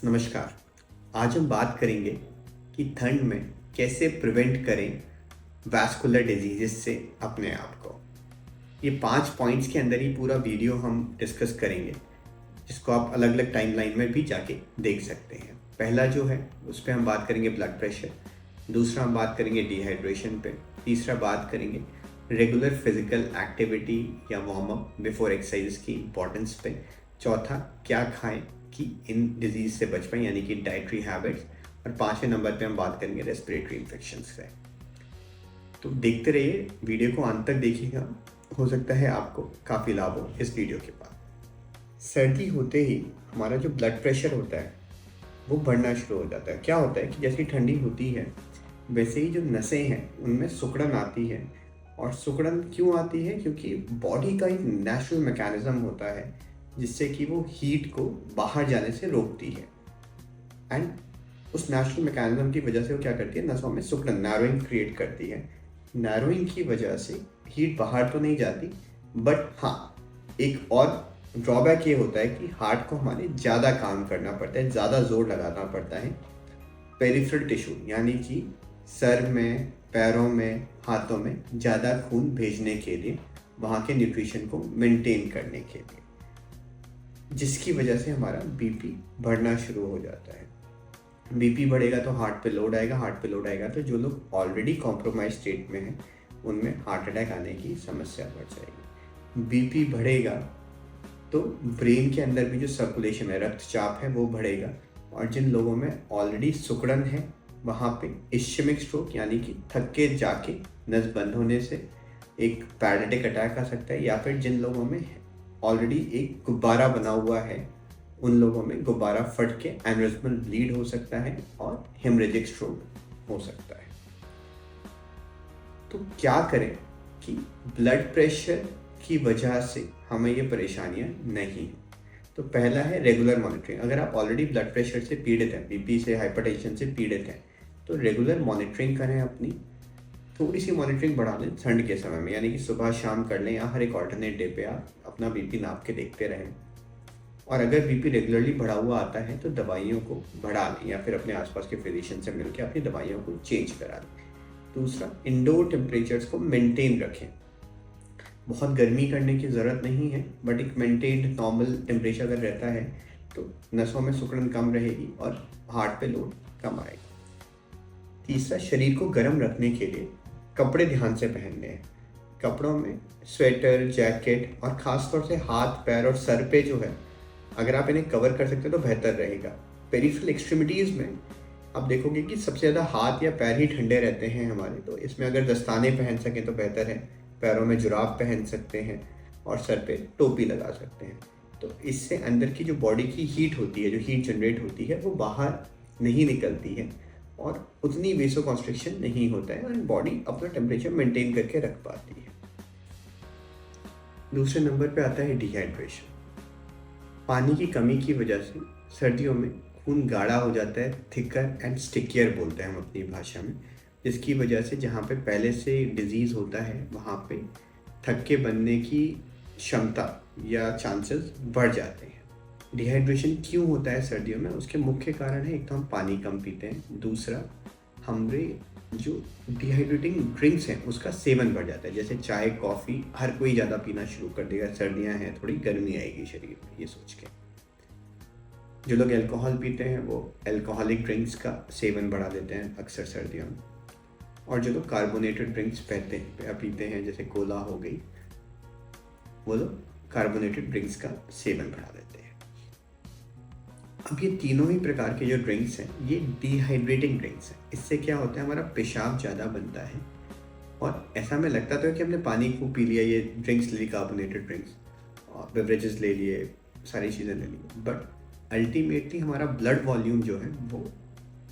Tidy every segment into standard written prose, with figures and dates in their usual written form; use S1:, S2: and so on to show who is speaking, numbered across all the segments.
S1: नमस्कार। आज हम बात करेंगे कि ठंड में कैसे प्रिवेंट करें वैस्कुलर डिजीजेस से अपने आप को। ये 5 पॉइंट्स के अंदर ही पूरा वीडियो हम डिस्कस करेंगे, जिसको आप अलग अलग टाइमलाइन में भी जाके देख सकते हैं। पहला जो है उस पर हम बात करेंगे ब्लड प्रेशर, दूसरा हम बात करेंगे डिहाइड्रेशन पे, तीसरा बात करेंगे रेगुलर फिजिकल एक्टिविटी या वार्म अप बिफोर एक्सरसाइज की इम्पोर्टेंस पे, चौथा क्या खाएं कि इन डिजीज से बच पाएं यानी कि डाइटरी हैबिट्स, और 5वें नंबर पे हम बात करेंगे रेस्पिरेटरी इन्फेक्शन से। तो देखते रहिए, वीडियो को अंत तक देखिएगा, हो सकता है आपको काफ़ी लाभ हो इस वीडियो के बाद। सर्दी होते ही हमारा जो ब्लड प्रेशर होता है वो बढ़ना शुरू हो जाता है। क्या होता है कि जैसी ठंडी होती है वैसे ही जो नसें हैं उनमें सिकुड़न आती है। और सिकुड़न क्यों आती है? क्योंकि बॉडी का एक नेचुरल मैकेनिज्म होता है जिससे कि वो हीट को बाहर जाने से रोकती है। एंड उस नेचुरल मैकेनिज्म की वजह से वो क्या करती है, नसों में सिकुड़न, नैरोइंग क्रिएट करती है। नैरोइंग की वजह से हीट बाहर तो नहीं जाती, बट हाँ, एक और ड्रॉबैक ये होता है कि हार्ट को हमारे ज़्यादा काम करना पड़ता है, ज़्यादा जोर लगाना पड़ता है पेरिफेरल टिश्यू यानी कि सर में, पैरों में, हाथों में ज़्यादा खून भेजने के लिए, वहाँ के न्यूट्रिशन को मेंटेन करने के लिए, जिसकी वजह से हमारा बीपी बढ़ना शुरू हो जाता है। बीपी बढ़ेगा तो हार्ट पे लोड आएगा, हार्ट पे लोड आएगा तो जो लोग ऑलरेडी कॉम्प्रोमाइज स्टेट में हैं उनमें हार्ट अटैक आने की समस्या बढ़ जाएगी। बीपी बढ़ेगा तो ब्रेन के अंदर भी जो सर्कुलेशन है, रक्तचाप है, वो बढ़ेगा। और जिन लोगों में ऑलरेडी सिकुड़न है वहाँ पे इश्केमिक स्ट्रोक यानी कि थक के जाके नस बंद होने से एक पैरालिटिक अटैक आ सकता है, या फिर जिन लोगों में ऑलरेडी एक गुब्बारा बना हुआ है उन लोगों में गुब्बारा फट के एनेरिज्मल ब्लीड हो सकता है और हेमरेजिक स्ट्रोक हो सकता है। तो क्या करें कि ब्लड प्रेशर की वजह से हमें ये परेशानियां नहीं हैं? तो पहला है रेगुलर मॉनिटरिंग। अगर आप ऑलरेडी ब्लड प्रेशर से पीड़ित हैं, बीपी से, हाइपरटेंशन से पीड़ित हैं, तो रेगुलर मॉनिटरिंग करें। अपनी थोड़ी सी मॉनिटरिंग बढ़ा लें ठंड के समय में, यानी कि सुबह शाम कर लें या हर एक ऑल्टरनेट डे पे आप अपना बीपी नाप के देखते रहें। और अगर बीपी रेगुलरली बढ़ा हुआ आता है तो दवाइयों को बढ़ा लें या फिर अपने आसपास के फिजिशियन से मिलकर अपनी दवाइयों को चेंज करा लें। दूसरा, इंडोर टेम्परेचर्स को मेंटेन रखें। बहुत गर्मी करने की ज़रूरत नहीं है, बट एक मेंटेन्ड नॉर्मल टेम्परेचर अगर रहता है तो नसों में सिकुड़न कम रहेगी और हार्ट पे लोड कम आएगा। तीसरा, शरीर को गर्म रखने के लिए कपड़े ध्यान से पहनने हैं। कपड़ों में स्वेटर, जैकेट और ख़ासतौर से हाथ, पैर और सर पे जो है, अगर आप इन्हें कवर कर सकते हो तो बेहतर रहेगा। पेरिफेरल एक्सट्रीमिटीज़ में आप देखोगे कि सबसे ज़्यादा हाथ या पैर ही ठंडे रहते हैं हमारे, तो इसमें अगर दस्ताने पहन सकें तो बेहतर है। पैरों में जुराब पहन सकते हैं और सर पे टोपी लगा सकते हैं। तो इससे अंदर की जो बॉडी की हीट होती है, जो हीट जनरेट होती है, वो बाहर नहीं निकलती है और उतनी वेसो कॉन्स्ट्रिक्शन नहीं होता है और बॉडी अपना टेम्परेचर मेंटेन करके रख पाती है। दूसरे नंबर पे आता है डिहाइड्रेशन। पानी की कमी की वजह से सर्दियों में खून गाढ़ा हो जाता है, थिकर एंड स्टिकियर बोलते हैं हम अपनी भाषा में, जिसकी वजह से जहाँ पे पहले से डिजीज़ होता है वहाँ पे थक्के बनने की क्षमता या चांसेस बढ़ जाते हैं। डिहाइड्रेशन क्यों होता है सर्दियों में? उसके मुख्य कारण है, एक तो हम पानी कम पीते हैं, दूसरा हमारे जो डिहाइड्रेटिंग ड्रिंक्स हैं उसका सेवन बढ़ जाता है, जैसे चाय, कॉफ़ी हर कोई ज़्यादा पीना शुरू कर देगा। सर्दियाँ हैं, थोड़ी गर्मी आएगी शरीर में, ये सोच के। जो लोग अल्कोहल पीते हैं वो अल्कोहलिक ड्रिंक्स का सेवन बढ़ा देते हैं अक्सर सर्दियों में। और जो लोग कार्बोनेटेड ड्रिंक्स पीते हैं, जैसे कोला हो गई, वो लोग कार्बोनेटेड ड्रिंक्स का सेवन बढ़ा देते हैं। अब ये तीनों ही प्रकार के जो ड्रिंक्स हैं ये डिहाइड्रेटिंग ड्रिंक्स हैं। इससे क्या होता है, हमारा पेशाब ज़्यादा बनता है और ऐसा हमें लगता तो है कि हमने पानी को पी लिया, ये ड्रिंक्स ले ली, कार्बोनेटेड ड्रिंक्स और बेवरेजेस ले लिए, सारी चीज़ें ले ली, बट अल्टीमेटली हमारा ब्लड वॉल्यूम जो है वो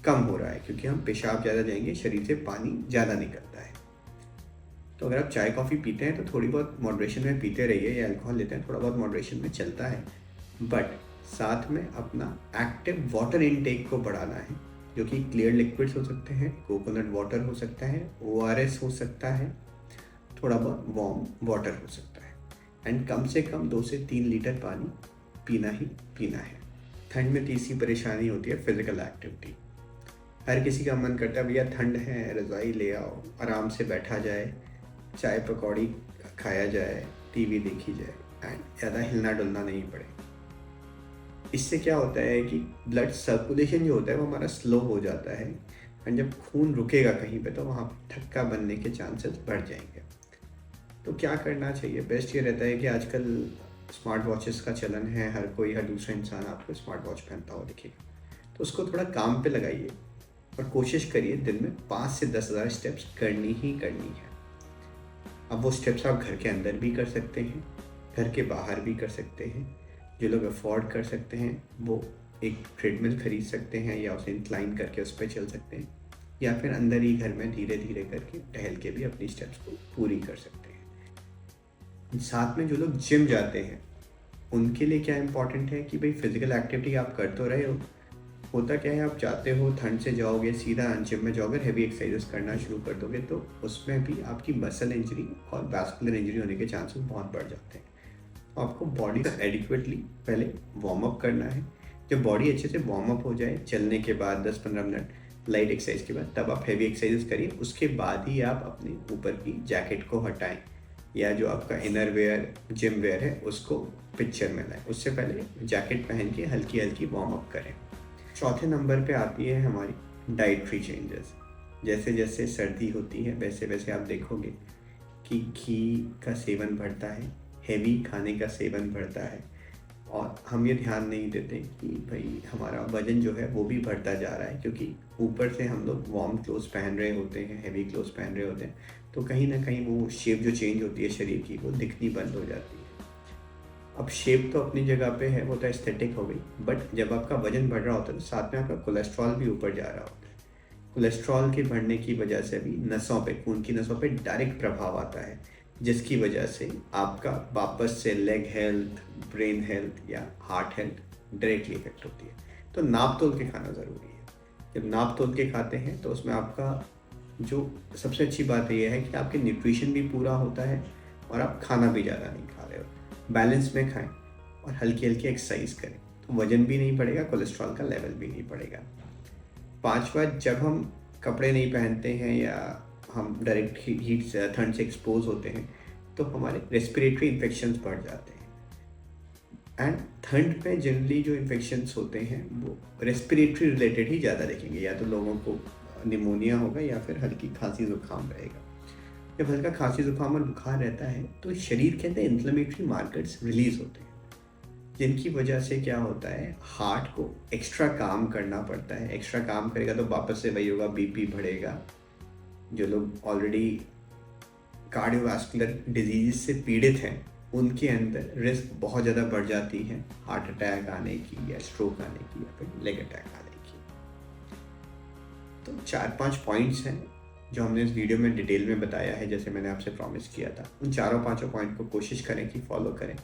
S1: कम हो रहा है क्योंकि हम पेशाब ज़्यादा जाएंगे, शरीर से पानी ज़्यादा निकलता है। तो अगर आप चाय कॉफ़ी पीते हैं तो थोड़ी बहुत मॉडरेशन में पीते रहिए, या अल्कोहल लेते हैं थोड़ा बहुत मॉडरेशन में चलता है, बट साथ में अपना एक्टिव वाटर इनटेक को बढ़ाना है, जो कि क्लियर लिक्विड्स हो सकते हैं, कोकोनट वाटर हो सकता है, ORS हो सकता है, थोड़ा बहुत वार्म वाटर हो सकता है, एंड कम से कम 2 से 3 लीटर पानी पीना ही पीना है। ठंड में तीसरी परेशानी होती है फिजिकल एक्टिविटी। हर किसी का मन करता है भैया ठंड है, रज़ाई ले आओ, आराम से बैठा जाए, चाय पकौड़ी खाया जाए, टीवी देखी जाए एंड ज़्यादा हिलना डुलना नहीं पड़े। इससे क्या होता है कि ब्लड सर्कुलेशन जो होता है वो हमारा स्लो हो जाता है एंड जब खून रुकेगा कहीं पे तो वहाँ थक्का बनने के चांसेस बढ़ जाएंगे। तो क्या करना चाहिए? बेस्ट ये रहता है कि आजकल स्मार्ट वॉचेस का चलन है, हर कोई, हर दूसरा इंसान आपको स्मार्ट वॉच पहनता हुआ दिखेगा, तो उसको थोड़ा काम पे लगाइए और कोशिश करिए दिन में 5 से 10,000 स्टेप्स करनी ही करनी है। अब वो स्टेप्स आप घर के अंदर भी कर सकते हैं, घर के बाहर भी कर सकते हैं। जो लोग अफोर्ड कर सकते हैं वो एक ट्रेडमिल खरीद सकते हैं या उसे इंक्लाइन करके उस पर चल सकते हैं, या फिर अंदर ही घर में धीरे धीरे करके टहल के भी अपनी स्टेप्स को पूरी कर सकते हैं। साथ में जो लोग जिम जाते हैं उनके लिए क्या इम्पोर्टेंट है कि भाई फिजिकल एक्टिविटी आप कर तो रहे हो, होता क्या है आप जाते हो, ठंड से जाओगे, सीधा जिम में जाओगे, हैवी एक्सरसाइजेस करना शुरू कर दोगे तो उसमें भी आपकी मसल इंजरी और वैस्कुलर इंजरी होने के चांसेस बहुत बढ़ जाते हैं। तो आपको बॉडी का एडिक्वेटली पहले वार्म अप करना है। जब बॉडी अच्छे से वार्म अप हो जाए, चलने के बाद 10-15 मिनट लाइट एक्सरसाइज के बाद, तब आप हैवी एक्सरसाइजेस करिए। उसके बाद ही आप अपने ऊपर की जैकेट को हटाएं या जो आपका इनर वेयर, जिम वेयर है उसको पिक्चर में लाएं। उससे पहले जैकेट पहन के हल्की हल्की वार्म अप करें। चौथे नंबर पे आती है हमारी डाइटरी चेंजेस। जैसे जैसे सर्दी होती है वैसे वैसे आप देखोगे कि घी का सेवन बढ़ता है, हैवी खाने का सेवन बढ़ता है, और हम ये ध्यान नहीं देते कि भाई हमारा वजन जो है वो भी बढ़ता जा रहा है, क्योंकि ऊपर से हम लोग वार्म क्लोथ्स पहन रहे होते हैं, हैवी क्लोथ्स पहन रहे होते हैं, तो कहीं ना कहीं वो शेप जो चेंज होती है शरीर की वो दिखनी बंद हो जाती है। अब शेप तो अपनी जगह पे है, वो तो एस्थेटिक हो गई, बट जब आपका वजन बढ़ रहा होता है तो साथ में आपका कोलेस्ट्रॉल भी ऊपर जा रहा होता है। कोलेस्ट्रॉल के बढ़ने की वजह से भी नसों पे, खून की नसों पे डायरेक्ट प्रभाव आता है, जिसकी वजह से आपका वापस से लेग हेल्थ, ब्रेन हेल्थ या हार्ट हेल्थ डायरेक्टली इफेक्ट होती है। तो नाप तोल के खाना ज़रूरी है। जब नाप तोल के खाते हैं तो उसमें आपका जो सबसे अच्छी बात यह है कि आपके न्यूट्रिशन भी पूरा होता है और आप खाना भी ज़्यादा नहीं खा रहे हो, बैलेंस में खाएं और हल्की हल्की एक्सरसाइज करें, तो वजन भी नहीं बढ़ेगा, कोलेस्ट्रॉल का लेवल भी नहीं बढ़ेगा। पांचवा, जब हम कपड़े नहीं पहनते हैं या हम डायरेक्ट हीट से, ठंड से एक्सपोज होते हैं, तो हमारे रेस्पिरेटरी इन्फेक्शंस बढ़ जाते हैं। एंड ठंड में जनरली जो इन्फेक्शंस होते हैं वो रेस्पिरेटरी रिलेटेड ही ज़्यादा देखेंगे, या तो लोगों को निमोनिया होगा या फिर हल्की खांसी जुकाम रहेगा। जब हल्का खांसी जुकाम और बुखार रहता है तो शरीर के अंदर इन्फ्लेमेटरी मार्कर्स रिलीज होते हैं, जिनकी वजह से क्या होता है, हार्ट को एक्स्ट्रा काम करना पड़ता है। एक्स्ट्रा काम करेगा तो वापस से वही होगा, बीपी बढ़ेगा। जो लोग ऑलरेडी कार्डियोवास्कुलर डिजीज से पीड़ित हैं उनके अंदर रिस्क बहुत ज़्यादा बढ़ जाती है हार्ट अटैक आने की या स्ट्रोक आने की या फिर लेग अटैक आने की। तो 4-5 पॉइंट्स हैं जो हमने इस वीडियो में डिटेल में बताया है, जैसे मैंने आपसे प्रॉमिस किया था। उन चारों पांचों पॉइंट को कोशिश करें कि फॉलो करें।